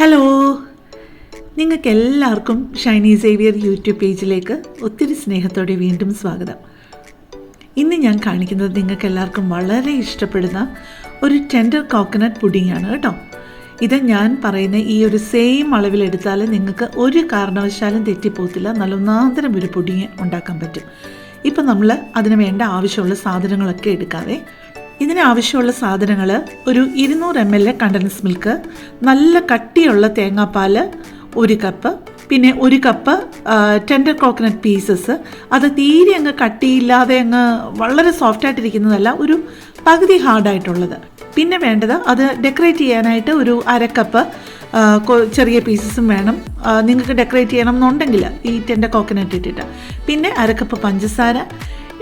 Hello, നിങ്ങൾക്ക് എല്ലാവർക്കും Shiny Xavier YouTube പേജിലേക്ക് ഒത്തിരി സ്നേഹത്തോടെ വീണ്ടും സ്വാഗതം. ഇന്ന് ഞാൻ കാണിക്കുന്നത് നിങ്ങൾക്ക് എല്ലാവർക്കും വളരെ ഇഷ്ടപ്പെടുന്ന ഒരു ടെൻഡർ കോക്കനട്ട് പുഡിംഗ് ആണ് കേട്ടോ. ഇത് ഞാൻ പറയുന്ന ഈ ഒരു സെയിം അളവിലെടുത്താൽ നിങ്ങൾക്ക് ഒരു കാരണവശാലും തെറ്റിപ്പോത്തില്ല. നല്ല ഒന്നാന്തരം ഒരു പുഡിംഗ് ഉണ്ടാക്കാൻ പറ്റും. ഇപ്പം നമ്മൾ അതിന് വേണ്ട ആവശ്യമുള്ള സാധനങ്ങളൊക്കെ എടുക്കാതെ ഇതിന് ആവശ്യമുള്ള സാധനങ്ങൾ ഒരു 200 ml കണ്ടൻസ് മിൽക്ക്, നല്ല കട്ടിയുള്ള തേങ്ങാപ്പാൽ 1 കപ്പ്, പിന്നെ 1 കപ്പ് ടെൻഡർ കോക്കനട്ട് പീസസ്. അത് തീരെ അങ്ങ് കട്ടിയില്ലാതെ അങ്ങ് വളരെ സോഫ്റ്റായിട്ടിരിക്കുന്നതല്ല, ഒരു പകുതി ഹാർഡായിട്ടുള്ളത്. പിന്നെ വേണ്ടത് അത് ഡെക്കറേറ്റ് ചെയ്യാനായിട്ട് ഒരു 1/2 കപ്പ് ചെറിയ പീസസും വേണം. നിങ്ങൾക്ക് ഡെക്കറേറ്റ് ചെയ്യണം എന്നുണ്ടെങ്കിൽ ഈ ടെൻഡർ കോക്കനട്ട് ഇട്ടിട്ട്. പിന്നെ 1/2 കപ്പ് പഞ്ചസാര,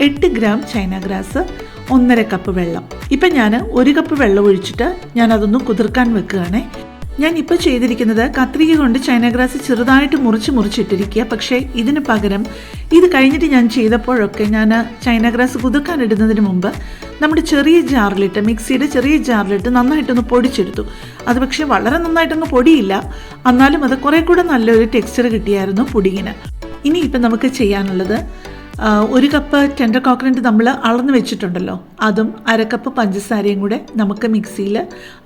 8 ഗ്രാം ചൈന ഗ്രാസ്, 1.5 കപ്പ് വെള്ളം. ഇപ്പം ഞാൻ 1 കപ്പ് വെള്ളം ഒഴിച്ചിട്ട് ഞാനതൊന്ന് കുതിർക്കാൻ വെക്കുകയാണേ. ഞാനിപ്പോൾ ചെയ്തിരിക്കുന്നത് കത്രിക കൊണ്ട് ചൈന ഗ്രാസ് ചെറുതായിട്ട് മുറിച്ചിട്ടിരിക്കുക. പക്ഷേ ഇതിന് പകരം ഇത് കഴിഞ്ഞിട്ട് ഞാൻ ചെയ്തപ്പോഴൊക്കെ ഞാൻ ചൈന ഗ്രാസ് കുതിർക്കാൻ ഇടുന്നതിന് മുമ്പ് നമ്മുടെ ചെറിയ ജാറിലിട്ട്, മിക്സിയുടെ ചെറിയ ജാറിലിട്ട് നന്നായിട്ടൊന്ന് പൊടിച്ചെടുത്തു. അത് പക്ഷേ വളരെ നന്നായിട്ടൊന്ന് പൊടിയില്ല, എന്നാലും അത് കുറേ കൂടെ നല്ലൊരു ടെക്സ്ചർ കിട്ടിയായിരുന്നു പുഡിങ്ങിന്. ഇനി ഇപ്പം നമുക്ക് ചെയ്യാനുള്ളത് 1 കപ്പ് ടെൻഡർ കോക്കനട്ട് നമ്മൾ അളന്ന് വെച്ചിട്ടുണ്ടല്ലോ, അതും 1/2 കപ്പ് പഞ്ചസാരയും കൂടെ നമുക്ക് മിക്സിയിൽ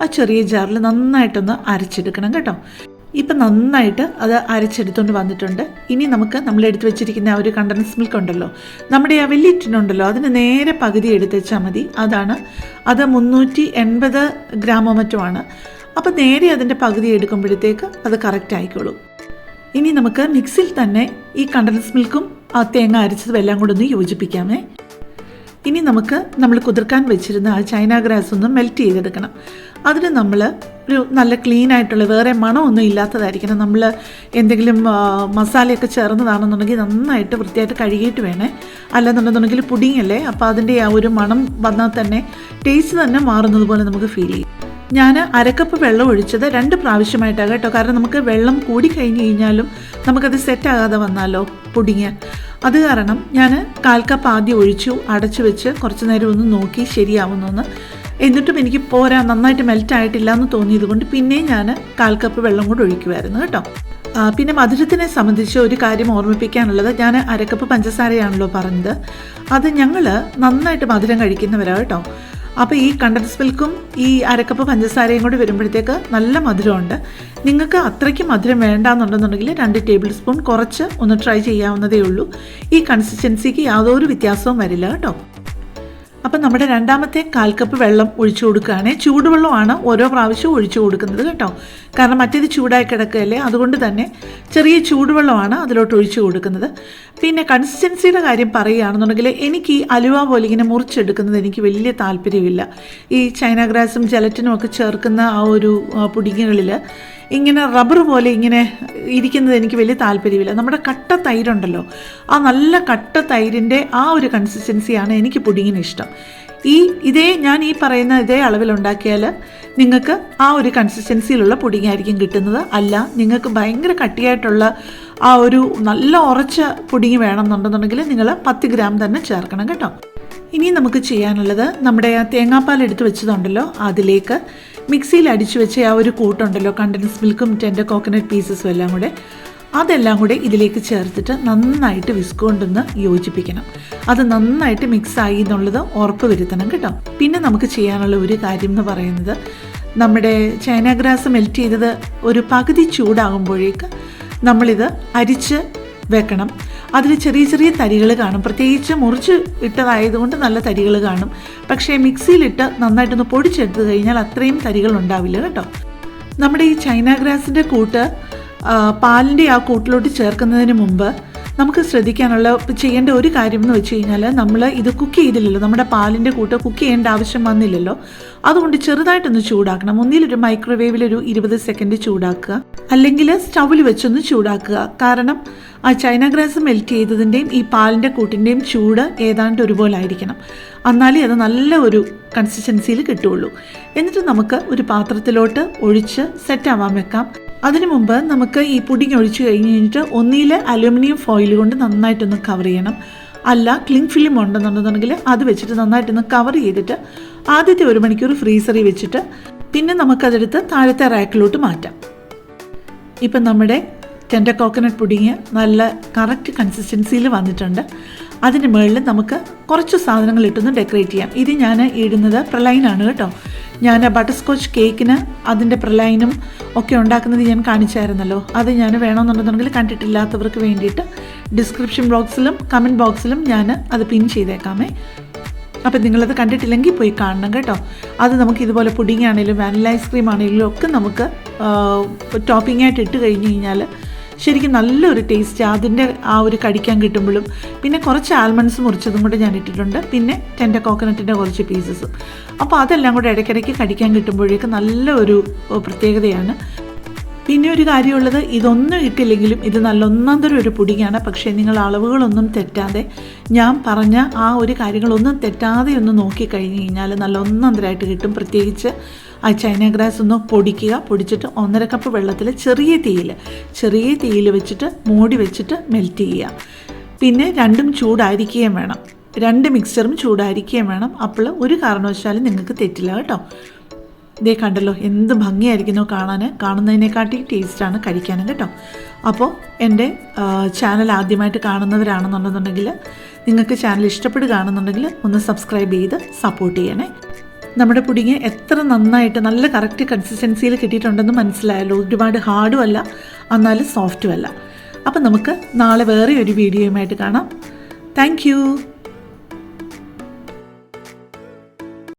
ആ ചെറിയ ജാറിൽ നന്നായിട്ടൊന്ന് അരച്ചെടുക്കണം കേട്ടോ. ഇപ്പം നന്നായിട്ട് അത് അരച്ചെടുത്തുകൊണ്ട് വന്നിട്ടുണ്ട്. ഇനി നമ്മൾ എടുത്ത് വെച്ചിരിക്കുന്ന ആ ഒരു കണ്ടൻസ് മിൽക്ക് ഉണ്ടല്ലോ, നമ്മുടെ ആ വലിയ ടിന്നുണ്ടല്ലോ, അതിന് നേരെ പകുതി എടുത്ത് വെച്ചാൽ മതി. അത് 380 ഗ്രാമോ മറ്റോ ആണ്. അപ്പം നേരെ അതിൻ്റെ പകുതി എടുക്കുമ്പോഴത്തേക്ക് അത് കറക്റ്റ് ആയിക്കോളും. ഇനി നമുക്ക് മിക്സിയിൽ തന്നെ ഈ കണ്ടൻസ് മിൽക്കും ആ തേങ്ങ അരച്ചതും എല്ലാം കൂടെ ഒന്ന് യോജിപ്പിക്കാമേ. ഇനി നമ്മൾ കുതിർക്കാൻ വെച്ചിരുന്ന ആ ചൈന ഗ്രാസ് ഒന്ന് മെൽറ്റ് ചെയ്തെടുക്കണം. അതിന് നമ്മൾ ഒരു നല്ല ക്ലീൻ ആയിട്ടുള്ള, വേറെ മണമൊന്നും ഇല്ലാത്തതായിരിക്കണം. നമ്മൾ എന്തെങ്കിലും മസാലയൊക്കെ ചേർന്നതാണെന്നുണ്ടെങ്കിൽ നന്നായിട്ട് വൃത്തിയായിട്ട് കഴുകിയിട്ട് വേണേ. അല്ലെന്നുണ്ടെന്നുണ്ടെങ്കിൽ പുഡിംഗ് അല്ലേ, അപ്പോൾ അതിൻ്റെ ആ ഒരു മണം വന്നാൽ തന്നെ ടേസ്റ്റ് തന്നെ മാറുന്നത് പോലെ നമുക്ക് ഫീൽ ചെയ്യും. ഞാൻ 1/2 കപ്പ് വെള്ളം ഒഴിച്ചത് 2 പ്രാവശ്യമായിട്ടാണ് കേട്ടോ. കാരണം നമുക്ക് വെള്ളം കൂടി കഴിഞ്ഞ് കഴിഞ്ഞാലും നമുക്കത് സെറ്റാകാതെ വന്നാലോ പുഡിങ്. അത് കാരണം ഞാൻ 1/4 കപ്പ് ആദ്യം ഒഴിച്ചു, അടച്ചു വെച്ച് കുറച്ച് നേരം ഒന്ന് നോക്കി ശരിയാവുന്നൊന്ന്. എന്നിട്ടും എനിക്ക് പോരാ, നന്നായിട്ട് മെൽറ്റായിട്ടില്ല എന്ന് തോന്നിയത് കൊണ്ട് പിന്നെയും ഞാൻ 1/4 കപ്പ് വെള്ളം കൂടെ ഒഴിക്കുമായിരുന്നു കേട്ടോ. പിന്നെ മധുരത്തിനെ സംബന്ധിച്ച് ഒരു കാര്യം ഓർമ്മിപ്പിക്കാനുള്ളത്, ഞാൻ 1/2 കപ്പ് പഞ്ചസാരയാണല്ലോ പറഞ്ഞത്. അത് ഞങ്ങൾ നന്നായിട്ട് മധുരം കഴിക്കുന്നവരാണ് കേട്ടോ. അപ്പോൾ ഈ കണ്ടൻസ് മിൽക്കും ഈ 1/2 കപ്പ് പഞ്ചസാരയും കൂടി വരുമ്പോഴത്തേക്ക് നല്ല മധുരമുണ്ട്. നിങ്ങൾക്ക് അത്രയ്ക്ക് മധുരം വേണ്ടാന്നുണ്ടെന്നുണ്ടെങ്കിൽ 2 ടേബിൾ സ്പൂൺ കുറച്ച് ഒന്ന് ട്രൈ ചെയ്യാവുന്നതേ ഉള്ളൂ. ഈ കൺസിസ്റ്റൻസിക്ക് യാതൊരു വ്യത്യാസവും വരില്ല കേട്ടോ. അപ്പം നമ്മുടെ രണ്ടാമത്തെ 1/4 കപ്പ് വെള്ളം ഒഴിച്ചു കൊടുക്കുകയാണെ. ചൂടുവെള്ളമാണ് ഓരോ പ്രാവശ്യവും ഒഴിച്ചു കൊടുക്കുന്നത് കേട്ടോ. കാരണം മറ്റേത് ചൂടായി കിടക്കുകയല്ലേ, അതുകൊണ്ട് തന്നെ ചെറിയ ചൂടുവെള്ളമാണ് അതിലോട്ട് ഒഴിച്ചു കൊടുക്കുന്നത്. പിന്നെ കൺസിസ്റ്റൻസിയുടെ കാര്യം പറയുകയാണെന്നുണ്ടെങ്കിൽ എനിക്ക് ഈ അലുവ പോലെ ഇങ്ങനെ മുറിച്ചെടുക്കുന്നത് എനിക്ക് വലിയ താല്പര്യമില്ല. ഈ ചൈന ഗ്രാസും ജലറ്റിനും ഒക്കെ ചേർക്കുന്ന ആ ഒരു പുഡിങ്ങുകളിൽ ഇങ്ങനെ റബ്ബർ പോലെ ഇങ്ങനെ ഇരിക്കുന്നത് എനിക്ക് വലിയ താല്പര്യമില്ല. നമ്മുടെ കട്ട തൈരുണ്ടല്ലോ, ആ നല്ല കട്ട തൈരിൻ്റെ ആ ഒരു കൺസിസ്റ്റൻസിയാണ് എനിക്ക് പുഡിങ്ങിന് ഇഷ്ടം. ഞാൻ ഈ പറയുന്ന ഇതേ അളവിലുണ്ടാക്കിയാൽ നിങ്ങൾക്ക് ആ ഒരു കൺസിസ്റ്റൻസിയിലുള്ള പുഡിങ് ആയിരിക്കും കിട്ടുന്നത്. അല്ല, നിങ്ങൾക്ക് ഭയങ്കര കട്ടിയായിട്ടുള്ള ആ ഒരു നല്ല ഉറച്ച പുഡിങ് വേണമെന്നുണ്ടെന്നുണ്ടെങ്കിൽ നിങ്ങൾ 10 ഗ്രാം തന്നെ ചേർക്കണം കേട്ടോ. ഇനി നമുക്ക് ചെയ്യാനുള്ളത്, നമ്മുടെ ആ തേങ്ങാപ്പാൽ എടുത്ത് വെച്ചതുണ്ടല്ലോ, അതിലേക്ക് മിക്സിയിൽ അടിച്ചു വെച്ച ആ ഒരു കൂട്ടുണ്ടല്ലോ, കണ്ടൻസ് മിൽക്കും ടെൻഡർ കോക്കനട്ട് പീസസും എല്ലാം കൂടെ, അതെല്ലാം കൂടെ ഇതിലേക്ക് ചേർത്തിട്ട് നന്നായിട്ട് വിസ്ക് കൊണ്ടൊന്ന് യോജിപ്പിക്കണം. അത് നന്നായിട്ട് മിക്സായി എന്നുള്ളത് ഉറപ്പ് വരുത്തണം കേട്ടോ. പിന്നെ നമുക്ക് ചെയ്യാനുള്ള ഒരു കാര്യം എന്ന് പറയുന്നത്, നമ്മുടെ ചൈന ഗ്രാസ് മെൽറ്റ് ചെയ്തത് ഒരു പകുതി ചൂടാകുമ്പോഴേക്ക് നമ്മളിത് അരിച്ച് വെക്കണം. അതിൽ ചെറിയ ചെറിയ തരികൾ കാണും, പ്രത്യേകിച്ച് മുറിച്ച് ഇട്ടതായതുകൊണ്ട് നല്ല തരികൾ കാണും. പക്ഷേ മിക്സിയിലിട്ട് നന്നായിട്ടൊന്ന് പൊടിച്ചെടുത്ത് കഴിഞ്ഞാൽ അത്രയും തരികൾ ഉണ്ടാവില്ല കേട്ടോ. നമ്മുടെ ഈ ചൈന ഗ്രാസിൻ്റെ കൂട്ട് പാലിൻ്റെ ആ കൂട്ടിലോട്ട് ചേർക്കുന്നതിന് മുമ്പ് നമുക്ക് ചെയ്യേണ്ട ഒരു കാര്യം എന്ന് വെച്ച് കഴിഞ്ഞാൽ, നമ്മൾ ഇത് കുക്ക് ചെയ്തില്ലല്ലോ, നമ്മുടെ പാലിൻ്റെ കൂട്ട് കുക്ക് ചെയ്യേണ്ട ആവശ്യം വന്നില്ലല്ലോ. അതുകൊണ്ട് ചെറുതായിട്ടൊന്ന് ചൂടാക്കണം. ഒന്നിലൊരു മൈക്രോവേവിലൊരു 20 സെക്കൻഡ് ചൂടാക്കുക, അല്ലെങ്കിൽ സ്റ്റൗവിൽ വെച്ചൊന്ന് ചൂടാക്കുക. കാരണം ആ ചൈന ഗ്രാസ് മെൽറ്റ് ചെയ്തതിൻ്റെയും ഈ പാലിൻ്റെ കൂട്ടിൻ്റെയും ചൂട് ഏതാണ്ട് ഒരുപോലെ ആയിരിക്കണം. എന്നാലേ അത് നല്ല ഒരു കൺസിസ്റ്റൻസിയിൽ കിട്ടുകയുള്ളൂ. എന്നിട്ട് നമുക്ക് ഒരു പാത്രത്തിലോട്ട് ഒഴിച്ച് സെറ്റാവാൻ വെക്കാം. അതിനു മുമ്പ് നമുക്ക് ഈ പുഡിങ് ഒഴിച്ച് കഴിഞ്ഞിട്ട് ഒന്നിൽ അലുമിനിയം ഫോയിൽ കൊണ്ട് നന്നായിട്ടൊന്ന് കവർ ചെയ്യണം. അല്ല, ക്ലിങ് ഫിലിം ഉണ്ടെന്നുണ്ടെന്നുണ്ടെങ്കിൽ അത് വെച്ചിട്ട് നന്നായിട്ടൊന്ന് കവർ ചെയ്തിട്ട് ആദ്യത്തെ 1 മണിക്കൂർ ഫ്രീസറിൽ വെച്ചിട്ട് പിന്നെ നമുക്കതെടുത്ത് താഴത്തെ റാക്കിലോട്ട് മാറ്റാം. ഇപ്പം നമ്മുടെ ടെൻഡർ കോക്കനട്ട് പുഡിങ് നല്ല കറക്റ്റ് കൺസിസ്റ്റൻസിയിൽ വന്നിട്ടുണ്ട്. അതിന് മുകളിൽ നമുക്ക് കുറച്ച് സാധനങ്ങൾ ഇട്ടൊന്ന് ഡെക്കറേറ്റ് ചെയ്യാം. ഇത് ഞാൻ ഇടുന്നത് പ്രലൈനാണ് കേട്ടോ. ഞാൻ ബട്ടർ സ്കോച്ച് കേക്കിന് അതിൻ്റെ പ്രലൈനും ഒക്കെ ഉണ്ടാക്കുന്നത് ഞാൻ കാണിച്ചായിരുന്നല്ലോ. അത് ഞാൻ വേണമെന്നുണ്ടെന്നുണ്ടെങ്കിൽ കണ്ടിട്ടില്ലാത്തവർക്ക് വേണ്ടിയിട്ട് ഡിസ്ക്രിപ്ഷൻ ബോക്സിലും കമൻറ്റ് ബോക്സിലും ഞാൻ അത് പിൻ ചെയ്തേക്കാമേ. അപ്പം നിങ്ങളത് കണ്ടിട്ടില്ലെങ്കിൽ പോയി കാണണം കേട്ടോ. അത് നമുക്ക് ഇതുപോലെ പുഡിങ് ആണെങ്കിലും വാനില ഐസ്ക്രീം ആണെങ്കിലും ഒക്കെ നമുക്ക് ടോപ്പിംഗ് ആയിട്ട് ഇട്ട് കഴിഞ്ഞ് കഴിഞ്ഞാൽ ശരിക്കും നല്ലൊരു ടേസ്റ്റ് അതിൻ്റെ ആ ഒരു കടിക്കാൻ കിട്ടുമ്പോഴും. പിന്നെ കുറച്ച് ആൽമണ്ട്സ് മുറിച്ചതും കൂടെ ഞാൻ ഇട്ടിട്ടുണ്ട്. പിന്നെ ടെൻഡർ കോക്കനട്ടിൻ്റെ കുറച്ച് പീസസും. അപ്പോൾ അതെല്ലാം കൂടെ ഇടയ്ക്കിടയ്ക്ക് കടിക്കാൻ കിട്ടുമ്പോഴേക്കും നല്ലൊരു പ്രത്യേകതയാണ്. പിന്നെ ഒരു കാര്യമുള്ളത്, ഇതൊന്നും ഇട്ടില്ലെങ്കിലും ഇത് നല്ല ഒന്നാന്തരം ഒരു പുഡിങ്ങാണ്. പക്ഷേ നിങ്ങൾ അളവുകളൊന്നും തെറ്റാതെ, ഞാൻ പറഞ്ഞ ആ ഒരു കാര്യങ്ങളൊന്നും തെറ്റാതെ ഒന്ന് നോക്കിക്കഴിഞ്ഞ് കഴിഞ്ഞാൽ നല്ല ഒന്നാന്തരമായിട്ട് കിട്ടും. പ്രത്യേകിച്ച് ആ ചൈന ഗ്രാസ് ഒന്ന് പൊടിച്ചിട്ട് 1.5 കപ്പ് വെള്ളത്തിൽ ചെറിയ തീയിൽ വെച്ചിട്ട് മൂടി വെച്ചിട്ട് മെൽറ്റ് ചെയ്യുക. പിന്നെ രണ്ടും ചൂടായിരിക്കുകയും വേണം, 2 മിക്സ്ചറും ചൂടായിരിക്കുകയും വേണം. അപ്പോൾ ഒരു കാരണവശാലും നിങ്ങൾക്ക് തെറ്റില്ല കേട്ടോ. ഇതേ കണ്ടല്ലോ എന്ത് ഭംഗിയായിരിക്കുന്നു കാണുന്നതിനെക്കാട്ടി ടേസ്റ്റാണ് കഴിക്കാനും കേട്ടോ. അപ്പോൾ എൻ്റെ ചാനൽ ആദ്യമായിട്ട് കാണുന്നവരാണെന്നുണ്ടെന്നുണ്ടെങ്കിൽ, നിങ്ങൾക്ക് ചാനൽ ഇഷ്ടപ്പെടുകയാണെന്നുണ്ടെങ്കിൽ ഒന്ന് സബ്സ്ക്രൈബ് ചെയ്ത് സപ്പോർട്ട് ചെയ്യണേ. നമ്മുടെ പുഡിങ് എത്ര നന്നായിട്ട് നല്ല കറക്റ്റ് കൺസിസ്റ്റൻസിയിൽ കിട്ടിയിട്ടുണ്ടെന്ന് മനസ്സിലായല്ലോ. ഒരുപാട് ഹാർഡും അല്ല, എന്നാലും സോഫ്റ്റും അല്ല. അപ്പം നമുക്ക് നാളെ വേറെ ഒരു വീഡിയോയുമായിട്ട് കാണാം. താങ്ക്